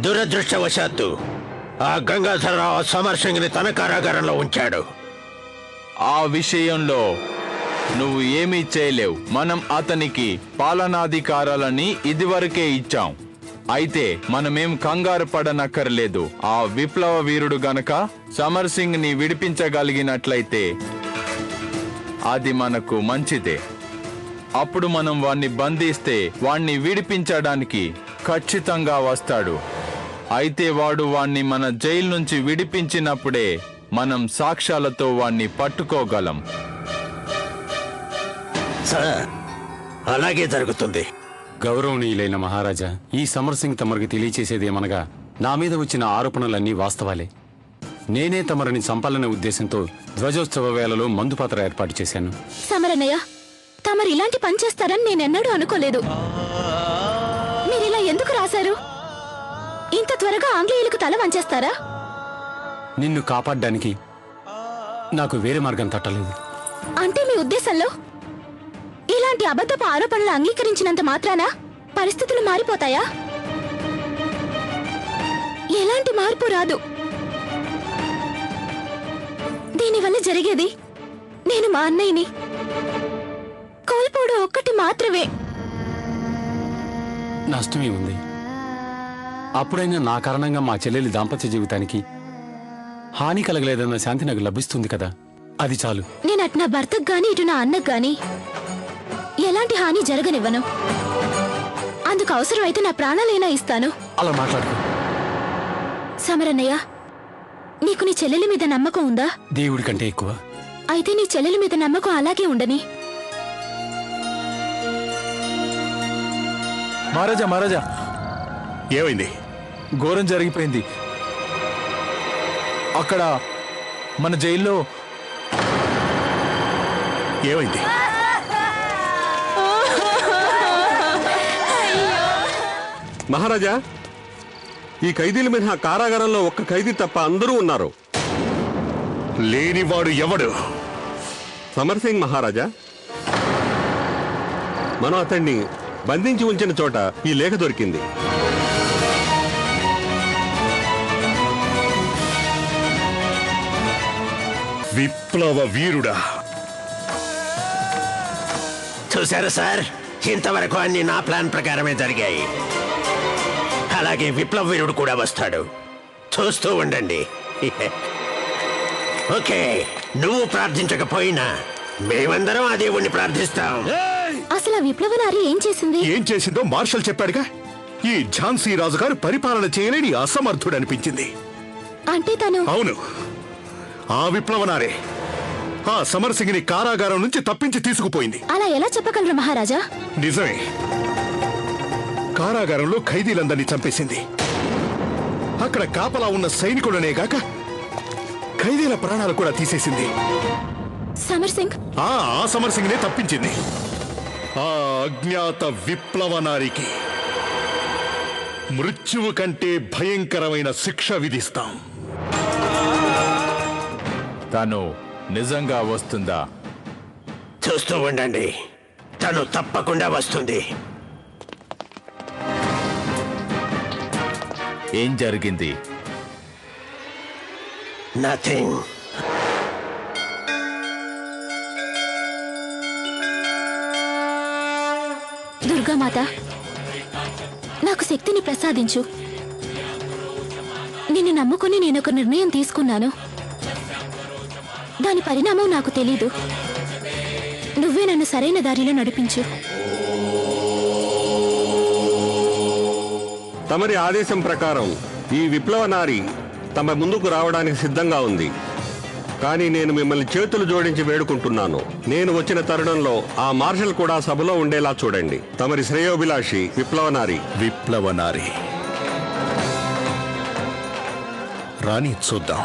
దురదృష్టవశాత్తు ఆ గంగాధరరావు సమర్ సింగ్ ని తన కారాగారంలో ఉంచాడు. ఆ విషయంలో నువ్వు ఏమీ చేయలేవు. మనం అతనికి పాలనాధికారాలని ఇదివరకే ఇచ్చాం. అయితే మనమేం కంగారు పడనక్కర్లేదు. ఆ విప్లవ వీరుడు గనక సమర్ సింగ్ ని విడిపించగలిగినట్లయితే అది మనకు మంచిదే. అప్పుడు మనం వాణ్ణి బంధిస్తే వాణ్ణి విడిపించడానికి ఖచ్చితంగా వస్తాడు. అయితే వాణ్ణి మన జైలు నుంచి విడిపించినప్పుడే మనం సాక్ష్యాలతో వాణ్ణి పట్టుకోగలం. సార్, అలాగే జరుగుతుంది. గౌరవనీయులైన మహారాజా, ఈ సమర్ సింగ్ తమరికి తెలియచేసేదేమనగా నా మీద వచ్చిన ఆరోపణలన్నీ వాస్తవాలే. నేనే తమరిని చంపాలనే ఉద్దేశంతో ధ్వజోత్సవ వేళలో మందుపాత్ర ఏర్పాటు చేశాను. సమరన్నయ్య, తమరు ఇలాంటి పని చేస్తారని నేనెన్నడూ అనుకోలేదు. మీరిలా ఎందుకు రాశారు? ఇంత త్వరగా ఆంగ్లేయులకు తల వంచేస్తారా? నిన్ను కాపాడ్డానికి నాకు వేరే మార్గం తట్టలేదు. అంటే మీ ఉద్దేశంలో ఇలాంటి అబద్ధపు ఆరోపణలు అంగీకరించినంత మాత్రాన పరిస్థితులు మారిపోతాయా? ఎలాంటి మార్పు రాదు. దీనివల్ల జరిగేది నేను మా అన్నయ్యని కోల్పోవడం ఒక్కటి మాత్రమే. నష్టమే ఉంది. అప్పుడైనా నా కారణంగా మా చెల్లెలి దాంపత్య జీవితానికి హాని కలగలేదన్న శాంతి నాకు లభిస్తుంది కదా, అది చాలు. నేను అటు నా భర్తకు గాని ఇటు నా అన్నకు గాని ఎలాంటి హాని జరగనివ్వను. అందుకు అవసరమైతే నా ప్రాణాలైనా ఇస్తాను. అలా మాట్లాడుకో సమరన్నయ్య, నీకు నీ చెల్లెలి మీద నమ్మకం ఉందా? దేవుడి కంటే ఎక్కువ. అయితే నీ చెల్లెలి మీద నమ్మకం అలాగే ఉండని. మహారాజా, ఏమైంది? ఘోరం జరిగిపోయింది. అక్కడ మన జైల్లో ఏమైంది? మహారాజా, ఈ ఖైదీల మినహా కారాగారంలో ఒక్క ఖైదీ తప్ప అందరూ ఉన్నారు. లేనివాడు ఎవడు? సమర్ సింగ్ మహారాజా. మనం అతన్ని బంధించి ఉంచిన చోట ఈ లేఖ దొరికింది. విప్లవ వీరుడా! చూశారు సార్, ఇంతవరకు అన్ని నా ప్లాన్ ప్రకారమే జరిగాయి. అలాగే విప్లవ వీరుడు కూడా వస్తాడు. చూస్తూ ఉండండి. ఓకే, నువ్వు ప్రార్థించకపోయినా మేమందరం ఆ దేవుణ్ణి ప్రార్థిస్తాం. అసలు విప్లవనారి ఏం చేసింది? ఏం చేసిందో మార్షల్ చెప్పాడుగా. ఈ ఝాన్సీ రాజు గారు పరిపాలన చేయలేని అసమర్థుడు అనిపించింది. అంటే తను? అవును, ఆ విప్లవనారే ఆ సమర్ సింగ్ ని కారాగారం నుంచి తప్పించి తీసుకుపోయింది. అలా ఎలా చెప్పగలరు మహారాజా? నిజమే, కారాగారంలో ఖైదీలందరినీ చంపేసింది. అక్కడ కాపలా ఉన్న సైనికులనే గాక ఖైదీల ప్రాణాలు కూడా తీసేసింది. సమర్ సింగ్ ఆ సమర్ సింగ్ నే తప్పించింది. ఆ అజ్ఞాత విప్లవనారికి మృత్యువు కంటే భయంకరమైన శిక్ష విధిస్తాం. తను నిజంగా వస్తుందా? చూస్తూ ఉండండి, తను తప్పకుండా వస్తుంది. ఏం జరిగింది? నథింగ్. దుర్గామాత, నాకు శక్తిని ప్రసాదించు. నిన్ను నమ్ముకుని నేను ఒక నిర్ణయం తీసుకున్నాను. దాని పరిణామం నాకు తెలీదు. నువ్వే నన్ను సరైన దారిలో నడిపించు. తమరి ఆదేశం ప్రకారం ఈ విప్లవ నారి తమ ముందుకు రావడానికి సిద్ధంగా ఉంది. కానీ నేను మిమ్మల్ని చేతులు జోడించి వేడుకుంటున్నాను. నేను వచ్చిన తరుణంలో ఆ మార్షల్ కూడా సభలో ఉండేలా చూడండి. తమరి శ్రేయోభిలాషి విప్లవనారి. విప్లవనారి రాణి చూద్దాం.